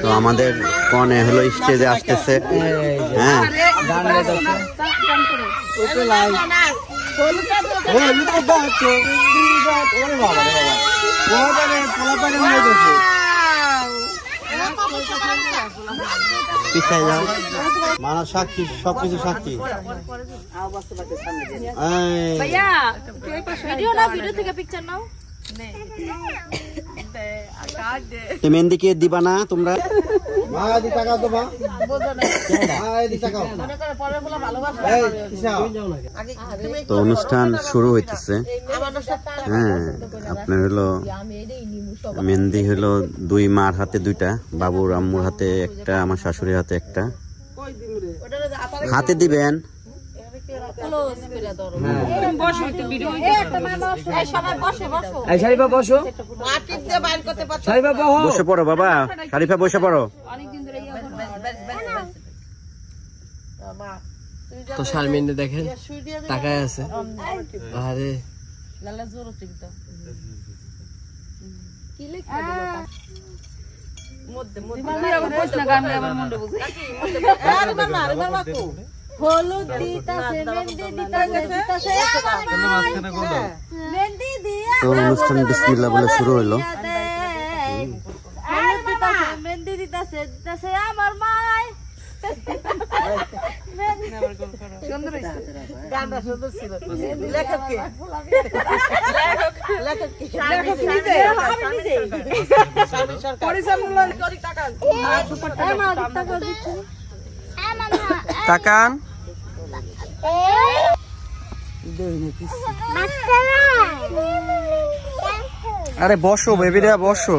তো আমাদের কনে হলো স্টেজে আসতেছে। হ্যাঁ পিছাই যাও, মানুষ সাক্ষী, সবকিছু সাক্ষী। মেহেন্দি কে দিবা না তোমরা? তো অনুষ্ঠান শুরু হইতেছে। হ্যাঁ আপনার হলো মেহেন্দি হলো দুই মার হাতে দুইটা, বাবুর আম্মুর হাতে একটা, আমার শাশুড়ির হাতে একটা। হাতে দিবেন। বসে পড়ো বাবা, শারিফা বসে পড়ো। তো শারমিন দেখেন তাকায় আছে। আরে হলুদ দিতাছে, মেহেন্দি দিতাছে, মেহেন্দি দিয়া তো অনুষ্ঠান বিসমিল্লাহ বলে শুরু হলো। হলুদ দিতাছে, মেহেন্দি দিতাছে, দিতাছে আমার মাই। সুন্দর হইছে গানটা, সুন্দর ছিল। লেখক কে? লেখক কি? আমি নিজে পরিচালনা করি। টাকান তাকান। আরে বসো বেবিরা, বসো।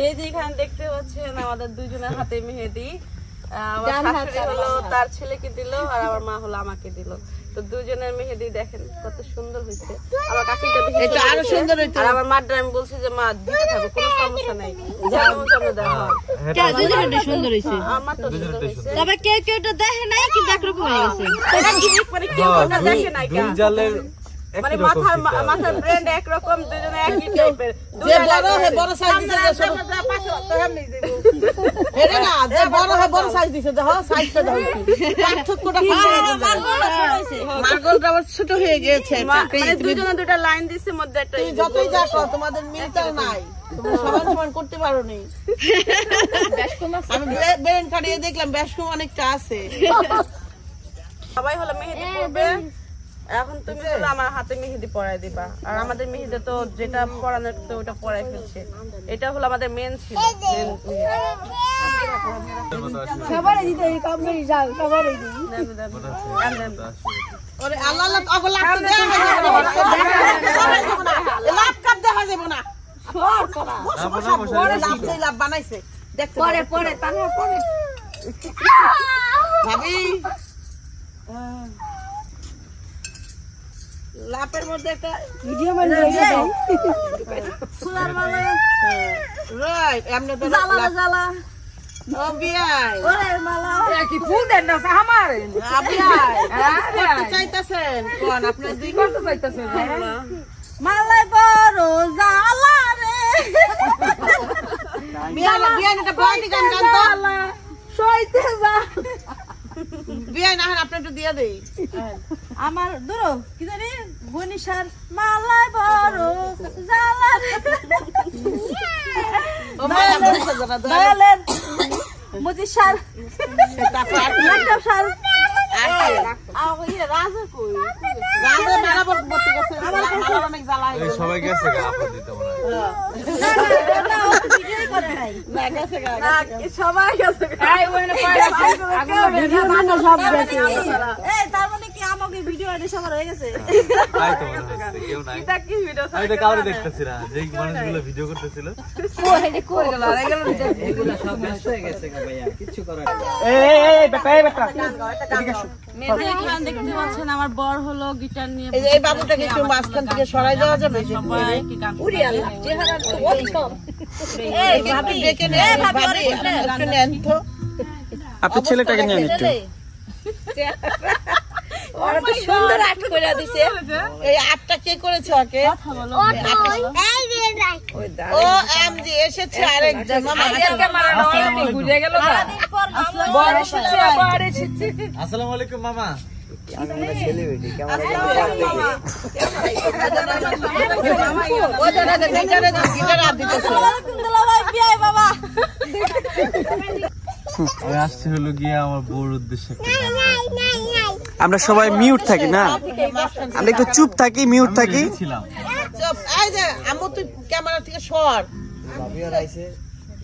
এই যে এখানে দেখতে পাচ্ছেন আমাদের দুইজনের হাতে মেহেদি। আমার শাশুড়ি হলো তার ছেলেকে দিল, আর আমার মা হলো আমাকে দিল। তো দুজনের মেহেদি দেখেন কত সুন্দর হয়েছে। আমার কাকিটা বেশি আরো সুন্দর হয়েছে। আর আমার মার আমি বলছি যে মা দিতে থাকো, কোনো সমস্যা নাই, যেমন যেমন দেওয়া হয়। দুজনেরটা সুন্দর হয়েছে, আমার তো সুন্দর হয়েছে। তবে কেউ কেউটা দেখে নাই, কিন্তু একরকম হয়ে গেছে। এটা কি মানে কেউ কেউ দেখে নাই, দুই জালের মানে মাথার ব্র্যান্ড একরকম, দুজনে একই টাইপের। যে বড় হয় বড় সাইজ দিছে, যে ছোট পাশে তো এমনি দেব। এটা না, যে বড় হয় বড় সাইজ দিছে, দেখো সাইজটা দাও কি পার্থক্যটা কি হয়েছে। মার্গলটা আবার ছোট হয়ে গেছে। মানে দুজনে দুটো লাইন দিছে, মধ্যে একটা। তুমি যতই যাও তোমাদের মিলটাও নাই, তোমরা সমান সমান করতে পারো নি। আমি ব্রেন কাটিয়ে দেখলাম ব্যাসকম অনেকটা আছে। সবাই হলো মেহেদি পরবে। এখন তুমি হলো আমার হাতে মেহেদি পরাই দিবা, আর আমাদের মেহেদি তো যেটা পরানোর তো ওটা পরাই ফেলছে। এটা হলো আমাদের মেন ছিল। সবারই দিতে এই কাম করে যাও, সবারই দিই। ওরে আল্লাহ আল্লাহ ওগো লাভ তো দেয়া হবে না, লাভ কাট দেখা যাবে না। সর করা পরে লাভ দেই, লাভ বানাইছে দেখতে পরে পরে তাহলে পরে ভাবি লাপের মধ্যে একটা ভিডিও বানিয়ে দাও। ফুলার মালা রাইট, এমনে তো জ্বালা জ্বালা। ও বিয়াই ওরে মালা কি ফুল দেন না আমার আবিয়াই কত চাইতাছেন? কোন আপনি দুই কত চাইতাছেন? মালাই বড় জ্বালা রে। বিয়াই বিয়াই একটা পার্টি গান গান তো সইতে যা। বিয়াই না আপনি একটু দিয়ে দেই। আমার ধরো কি জানি বনিশার মালাই বড় জ্বালা ও মালা বনিশার জানা দয়ালের মজিশার সেটা পার্ট শাল আর ওই রাজা কই রাজা মালা বড় গেছে, আমার কাছে অনেক জ্বালা হইছে। সবাই গেছে গা, আপনি দিতে মনে হয় না ভিডিও করে নাই না গেছে গা, না সবাই গেছে গা। এই ওইনে কয় আছে আগে ভিডিও না সব গেছে। এই তার মানে কি আমাকে ভিডিও এনে সবার হয়ে গেছে? তাই তো কেউ নাই, এটা কি ভিডিও? আমি তো কাউরে দেখতেছি না, যে মানুষগুলো ভিডিও করতেছিল কোহেডে কই গেল, আর এগুলো সব নষ্ট হয়ে গেছে গা ভাইয়া, কিছু করার নাই। এই বেটা এই বেটা এদিকে আসো। মেয়ে এখানে দেখতে পাচ্ছেন আমার বর হলো গিটার নিয়ে। এই বাবুটাকে একটু মাঝখান থেকে সরাই দেওয়া যাবে? সবাই কি গান উড়ি আল্লাহ চেহারা তো ওইরকম। এই ভাবি দেখে নে, ভাবি একটু নেন তো, আপনি ছেলেটাকে নিয়ে একটু। ওরা তো সুন্দর আর্ট করে দিছে। এই আর্টটা কে করেছে ওকে? ও এমজি এসেছে আরেকজন। ঘুরে গেল আসসালামু আলাইকুম মামা। আসছে হলো গিয়ে আমার বউর উদ্দেশ্যে। আমরা সবাই মিউট থাকি না, আমরা একটু চুপ থাকি, মিউট থাকি। এই যে আম্মু তুই ক্যামেরা থেকে সর।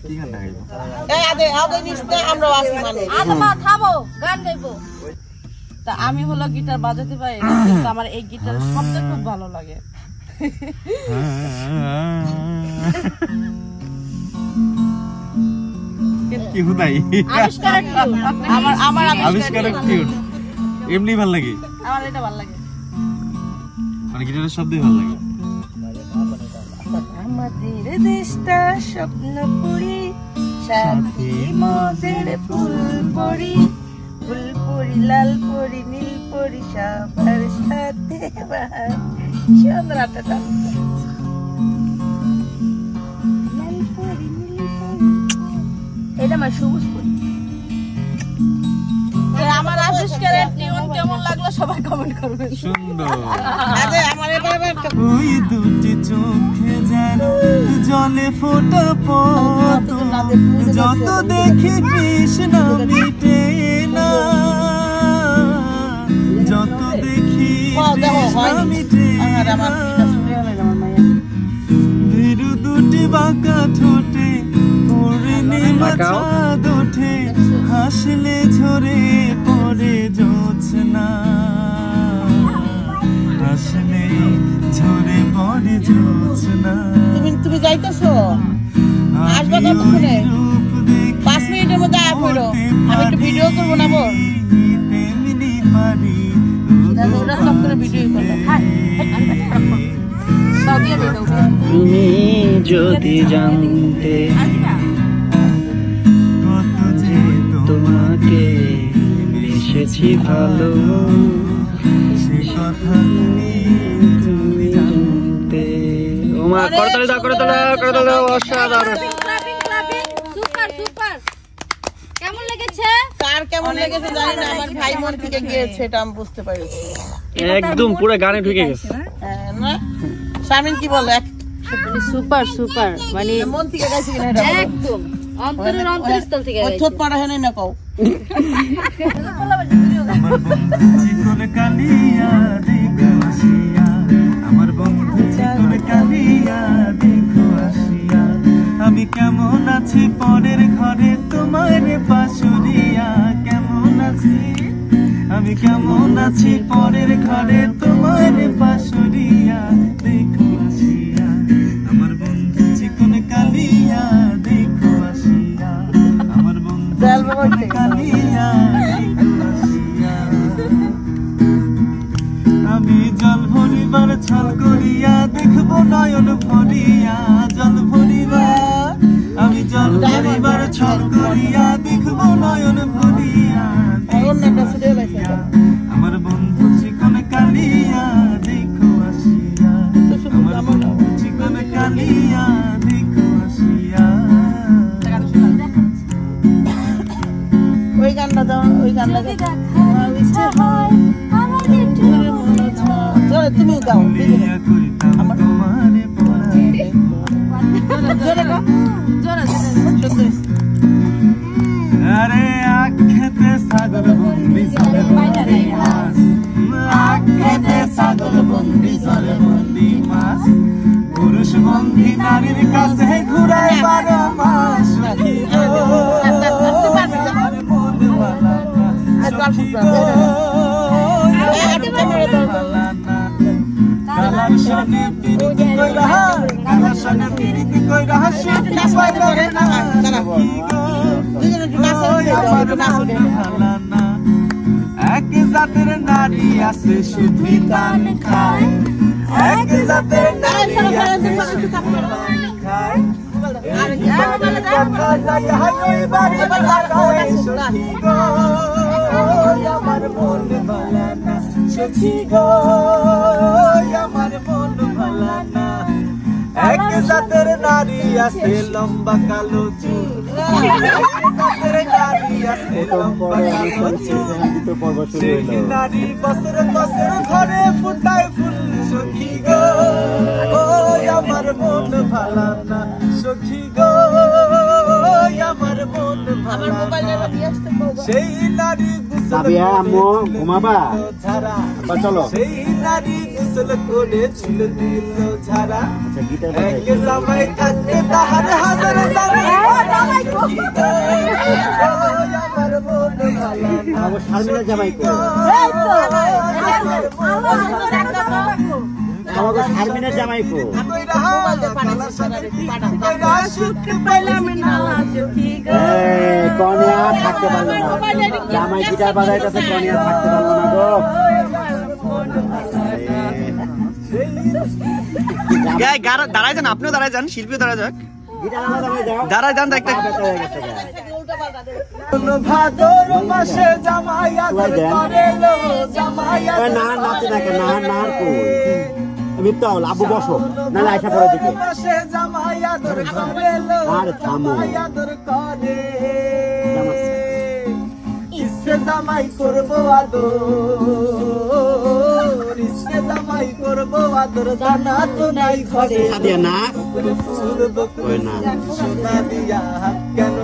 কি গান গাইবো? এই আগে আগে নিস্তে আমরা আসি মানে। আদমা থামো, গান গাইবো। তা আমি হলো গিটার বাজাতে পারি না, কিন্তু আমার এই গিটারের শব্দ খুব ভালো লাগে। কি হুদাই আবিষ্কার আমার আবিষ্কারক কিউট। এমনি ভালো লাগে, আমার এটা ভালো লাগে। মানে গিটারের শব্দই ভালো লাগে। আমাদের দেশটা স্বপ্নপুরী, সাথী মোদের ফুলপুরি, ফুলপুরি লাল পরি নীল পরি সবার সাথে বাহার। সুন্দর আটটা এটা আমার সবুজ পরি। আমার আবিষ্কারের টিউন কেমন লাগলো সবাই কমেন্ট করবেন। সুন্দর। আরে আমার এবারে ওই দুটি চোখে যেন জলে ফোটা পদ্ম, যত দেখি কৃষ্ণা মিটে না, যত দেখি কৃষ্ণা মিটে না। ধীরু দুটি বাঁকা ঠোঁটে পূর্ণিমা চাঁদ ওঠে, হাসলে ঝরে পড়ে জোছনা, হাসলে ঝরে পড়ে জোছনা। তুমি যাইতেছো? আসবে কতক্ষণে? 5 মিনিটের মধ্যে আয় পড়ো। আমি একটু ভিডিও করবো না বল? তেমনি পারি ওরা সব করে ভিডিও করবে। তুমি যদি জানতে কত যে তোমাকে বেসেছি ভালো, সে কথা তুমি জানতে। ওমা করতালি দাও, করতালি দাও, করতালি দাও, অসাধারণ। Super super. কেমন লেগেছে? কার কেমন লেগেছে জানি না, আমার ভাই মন থেকে গিয়েছে এটা আমি বুঝতে পেরেছি। একদম পুরো গানে ঢুকে গেছে। হ্যাঁ না শামিন কি বলে? সুপার সুপার, মানে মন থেকে গাইছি কিনা এটা বলো। একদম অন্তরের অন্তরস্থল থেকে ওই ঠোঁট মারা হয় না কও। আমার বন্ধু চিকন কালিয়া দেখো আসিয়া, আমার বন্ধু চিকন কালিয়া দেখো আসিয়া, আমি কেমন আছি পরের ঘরে তোমার পাশুরিয়া, কেমন আছি আমি, কেমন আছি পরের ঘরে তোমার পাশুরিয়া দেখো আসিয়া, আমার বন্ধু চিকন কালিয়া দেখো আসিয়া, আমার বন্ধু চিকন কালিয়া দেখো আসিয়া। আমি জল ভরিবার ছল করিয়া দেখবো নয়ন ভরিয়া, জল ভরিবার আমি জল ভরিবার ছল করিয়া দেখবো নয়ন ভরিয়া, আমার বন্ধু চিকন কালিয়া দেখো আসিয়া, আমার বন্ধু চিকন কালিয়া দেখো আসিয়া। ওই গানটা দাও, ওই গানটা দাও। তুমি গাও বিয়া করিতাম তোমারে পড়াইলে, জোরে গাও, জোরে জোরে। আরে আখেতে সাগর বন্দি জলে বন্দি মাছ, আখেতে সাগর বন্দি জলে বন্দি মাছ, পুরুষ বন্দি নারীর কাছে ঘুরায় 12 মাস। সখী গো আমার মন বালা না, সখী গো আমার মন বালা না, কালার সনে পিরিতি কইরা, কালার সনে পিরিতি কইরা সুখী পাইলে না, সখী গো এক জাতের নারী আছে শুধু তান খায়, এক জাতের নারী আছে শুধু তান খায়, আমার মন বালা না, সখী গো আমার মন ভালা না এক জাতের নারী আছে লম্বা কালো চুল জাতের নারী আছে লম্বা কালো চুল সেই নারী বছর বছর ঘরে ফুটায় ফুল সখী গো আমার মন ভালা না সখী গো আমার মন ভালা না সেই নারী ঘুমাবা চলো সেই নারী গোসল করে চুল দিল ঝাড়া এক জামাই থাকতে তাহার হাজার জামাই আমার মন ভালো না শারমিনা জামাই কো আমাকে শারমিনা জামাই কো কনিয়া থাকতে পারলো না জামাই গিটার বাজাইতেছে কনিয়া থাকতে পারলো না গো দাঁড়ায় যান, আপনিও দাঁড়ায় যান, শিল্পীও দাঁড়ায় যাক, দাঁড়ায় যান। একটা ভাদর মাসে জামাই আদর করে লো জামাই না নাচে না কেন না কই মিত্তাল আবু বসো না আয়শা পড়ে দিকে মাসে জামাই আদর করে লো আর থামো আদর করে ইসকে জামাই করবো আদর ইসকে জামাই করবো আদর জানা তো নাই ঘরে সাদিয়া না কই না সোনা দিয়া কেন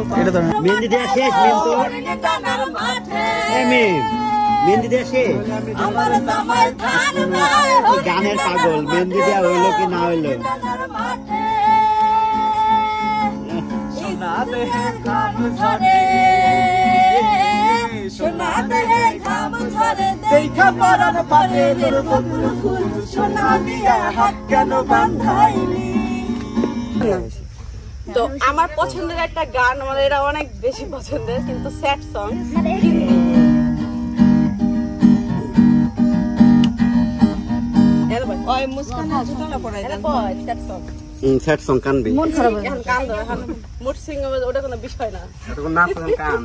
মেহেন্দি দেয়া শেষ মেম তো মেহেন্দি দেয়া শেষ গানের পাগল মেহেন্দি দেয়া হইলো কি না হইলো সোনা দেহে কাম ঝরে সোনা দেহে কাম ঝরে দেখা পরান পারে তোর বকুল ফুল সোনা দিয়া হাত কেন বাঁধাইলি। তো আমার পছন্দের একটা গান, আমার এটা অনেক বেশি পছন্দের, কিন্তু স্যাড সং, স্যাড সং কানবি মুড সিং ওটা কোনো বিষয় না। না কান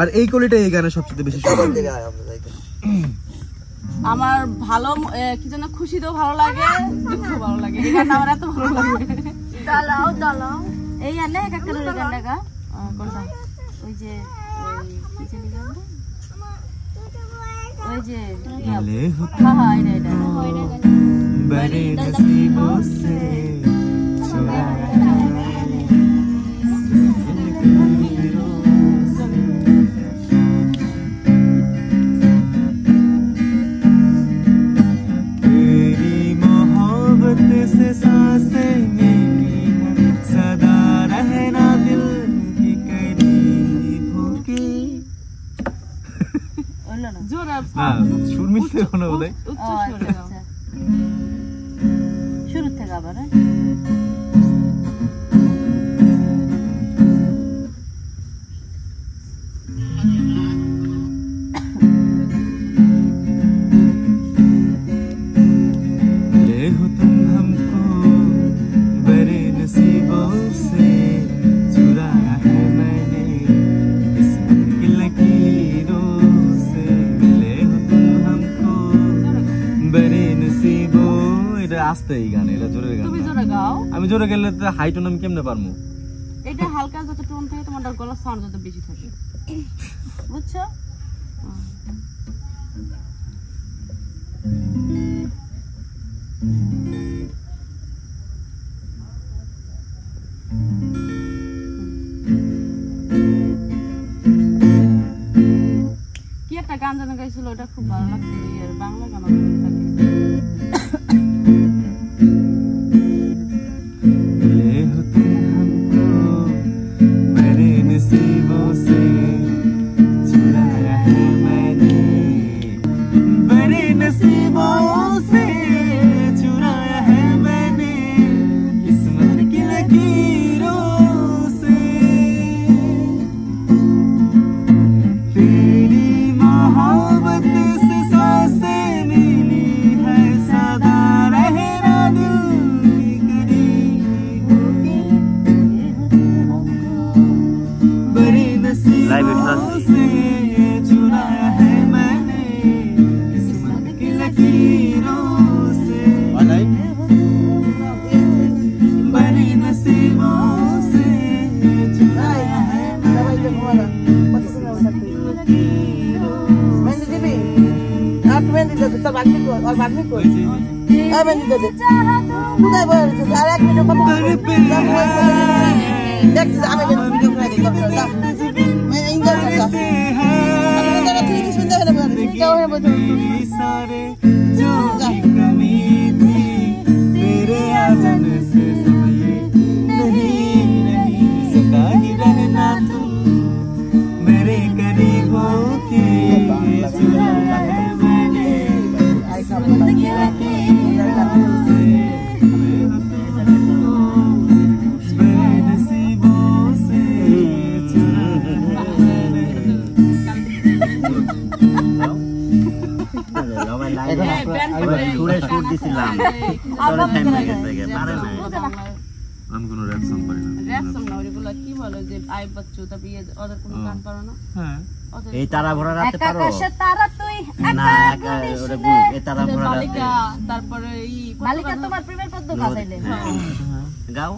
আর এই কোয়ালিটি এই গানে সবচেয়ে বেশি আমার ভালো কি যেন খুশিতেও ভালো লাগে, দুঃখ ভালো লাগে, এই গানটা আমার এত ভালো লাগে। দালাও দালাও এই গানে এক একটা গানটা গা কোনটা ওই যে কি ছিল গানটা ওই যে হ্যাঁ হ্যাঁ এটা बड़े नसीबों से चुराया तेरी मोहब्बत से सांसें मेरी सदा रहना दिल की करीब होगी। सुर मिलते हो ना उदय শুরু থেকে আবার আস্তে এই গান, এটা জোরে গান। তুমি জোরে গাও। আমি জোরে গেলে তো হাই টোন আমি কেমনে পারমু? এটা হালকা যত টোন থাকে তোমার গলার সাউন্ড যত বেশি থাকে, বুঝছো? কি একটা গান জানা গাইছিল, ওটা খুব ভালো লাগছিল, বাংলা গান থাকে। এই তারা ভরা রাতে পারো না? তারপরে মালিকা তোমার প্রেমের পদ্ম গাইলে গাও।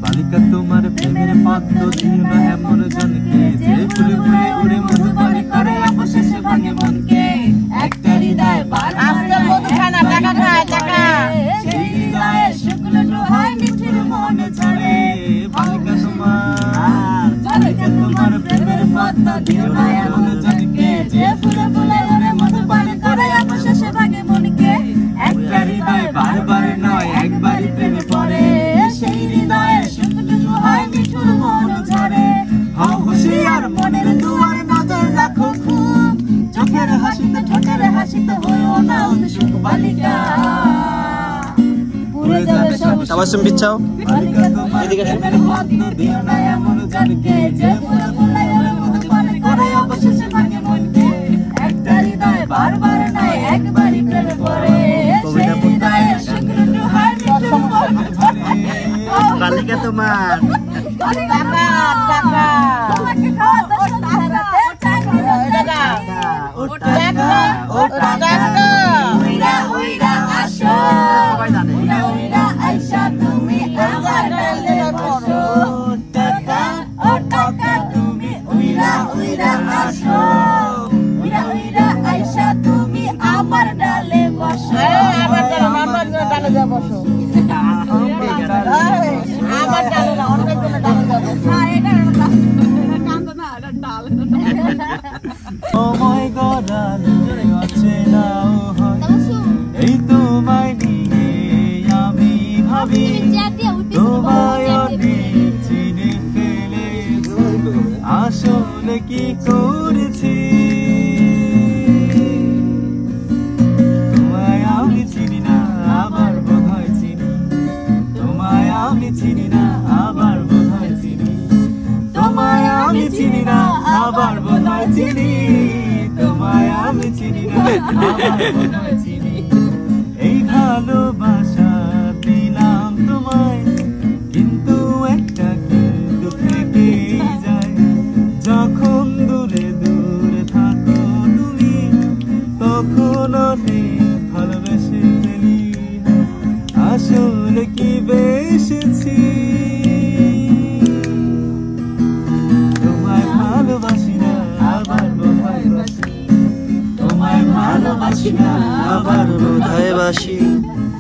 বালিকা তোমার প্রেমের পদ্ম দিও না এমন জনকে, যে ফুলে ফুলে উড়ে মধু পানি করে অবশেষে ভাঙে মনকে। একটা হৃদয় আজকাল মধু খায় না, টাকা খায় টাকা। সেই হৃদয়ে শুকনো হয় মিঠির মনে ঝরে। বালিকা তোমার প্রেমের পদ্ম দিও না এমন জনকে, যে ফুলে ফুলে উড়ে মধু পানি করে অবশেষে ভাঙে মনকে। একটা হৃদয় বারবার নয় একবারই প্রেমে পড়ে, সেই হৃদয়ে শুকনো হয় মিঠুর মন ঝরে। হও হুঁশিয়ার মনের দুয়ার নজর রাখো খুব, চোখের হাসিতে ঠোঁটের হাসিতে হইও না উৎসুক বালিকা। পুরে যাবে সব তাবাসসুম বিচ্ছাও। বালিকা তোমার প্রেমের পদ্ম দিও না এমন জনকে, যে ফুলে ফুলে উড়ে মধু পানি করে অবশেষে ভাঙে মনকে। একটা হৃদয় বারবার নয় একবারই প্রেমে পড়ে, সেই হৃদয়ে শুকনো হয় মিঠুর মন ঝরে। বালিকা তোমার টাকা টাকা তোমাকে খাওয়া দশ টাকাতে টাকা ও টাকা ও টাকা উইরা উইরা আসো, উইরা উইরা আইসা তুমি আমার ডালে বসো। টাকা ও টাকা তুমি উইরা উইরা আসো, উইরা উইরা আইসা তুমি আমার ডালে বসো। আমার ডালে যা বসো, আমার ডালে না অন্য কোনো ডালে যা বসো। সময় গড়াল আছে না এই তোমায় নিয়ে আমি ভাবি, তোমায় অনেক চিনে ফেলে আসলে কি করেছি। তোমায় আমি চিনি না আবার বোধহয় চিনি, তোমায় আমি চিনি না আবার বোধহয় চিনি, তোমায় আমি চিনি না আবার বোধহয় চিনি, তোমায় আমি চিনি না আবার বোধহয় চিনি। এই ভালোবাসা দিলাম তোমায়, কিন্তু একটা কিন্তু থেকেই যায়। যখন দূরে দূরে থাকো তুমি তখন ভালোবাসি,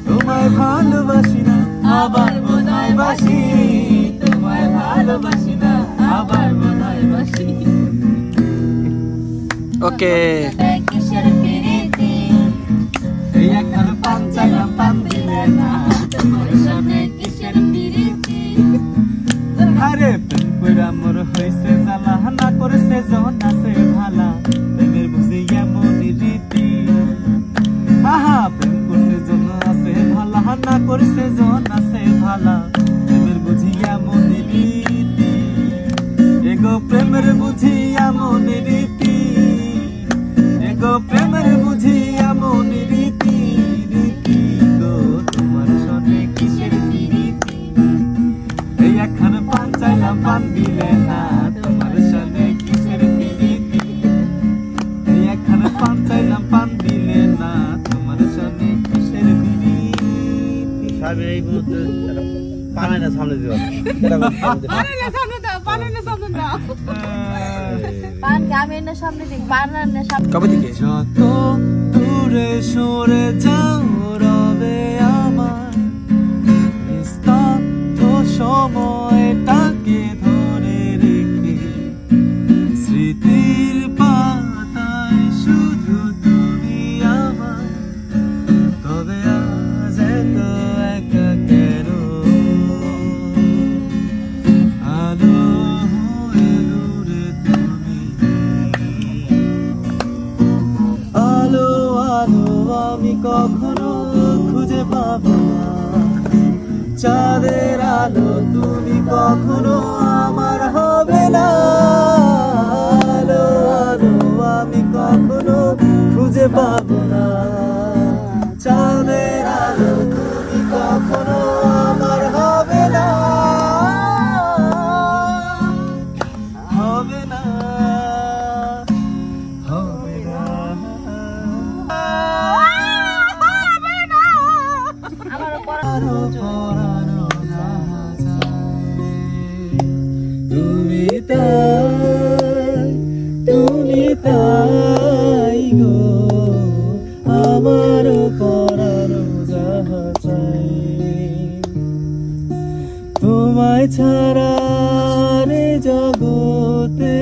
তোমায় ভালোবাসি না আবার বোধহয় বাসি, তোমায় ভালোবাসি না আবার বোধহয় বাসি। ওকে এই একখান পান চাইলাম পান দিলে না, তোমার সামনে কিসের পিরিতি। আরে প্রেম কইরা মোর হইছে জ্বালা, না করেছে জন আছে ভালা, প্রেমের বুঝি এমন রীতি। আহা প্রেম করছে জন আছে ভালা, না করেছে জন আছে ভালা, প্রেমের বুঝি এমন রীতি। এগো প্রেমের বুঝি এমন রীতি, এগো প্রেমের বুঝি এমন রীতি, রীতি গো তোমার সনে কিসের রীতি। এই একখান পান চাইলাম পান দিলে না, তোমার সনে কিসের রীতি। এই একখান পান চাইলাম পান দিলে না, তোমার সনে কিসের রীতি। এই মুহূর্তে পানাইনা সামনে দিও, পানাইনা সামনে দাও, পানাইনা সামনে দাও। পান গামের সামনে দিক, পানাইনা সামনে। কবে থেকে যত দূরে সরে যাও রবে আমার নিস্তব্ধ সময়টাকে ধরে রেখে, স্মৃতির পাতায় শুধু তুমি আমার। তবে আজ এত একা কেন, আলো হয়ে দূরে তুমি। আলো আলো আমি কখনো খুঁজে পাবো না, চাঁদের আলো তুমি কখনো আমার হবে না। আলো আলো আমি কখনো খুঁজে পাবো না, চাঁদের আলো তুমি কখনো আমার হবে না, হবে না, হবে না। আরো পরানো না যায়, তুমি তাই গো আমার পরানো যাহা চাই। তোমায় ছাড়া রে জগতে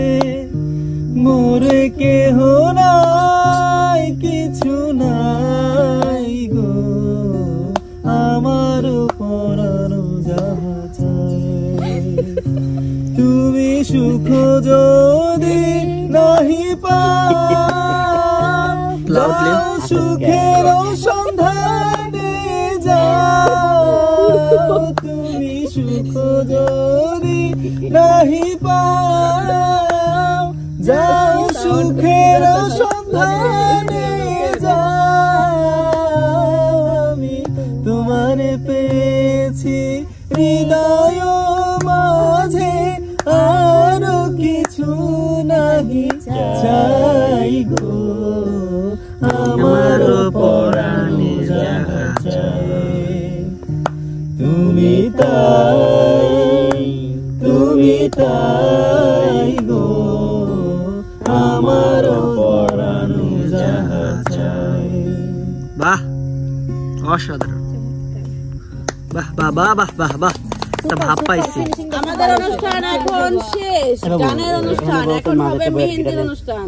মোরে কেহ নাই, কিছু নাই গো আমার পরানো যাহা চাই। তুমি সুখ যদি নাহি পাও, যাও সুখের সন্ধানে যাও। তুমি সুখ যদি নাহি পাও, যাও সুখের সন্ধানে যাও। আমি তোমারে পেয়েছি হৃদয় মাঝে, আরো কিছু নাহি চাই গো আমার পরাণে যাহা চাই। তুমি তাই গো আমার পরাণে যাহা চাই। বাহ অসাধারণ, বাহ বাহ বাহ বাহ বাহ বাহ, একটা ভাব পাইছি। আমাদের অনুষ্ঠান এখন শেষ, গানের অনুষ্ঠান এখন হবে মেহেন্দির অনুষ্ঠান।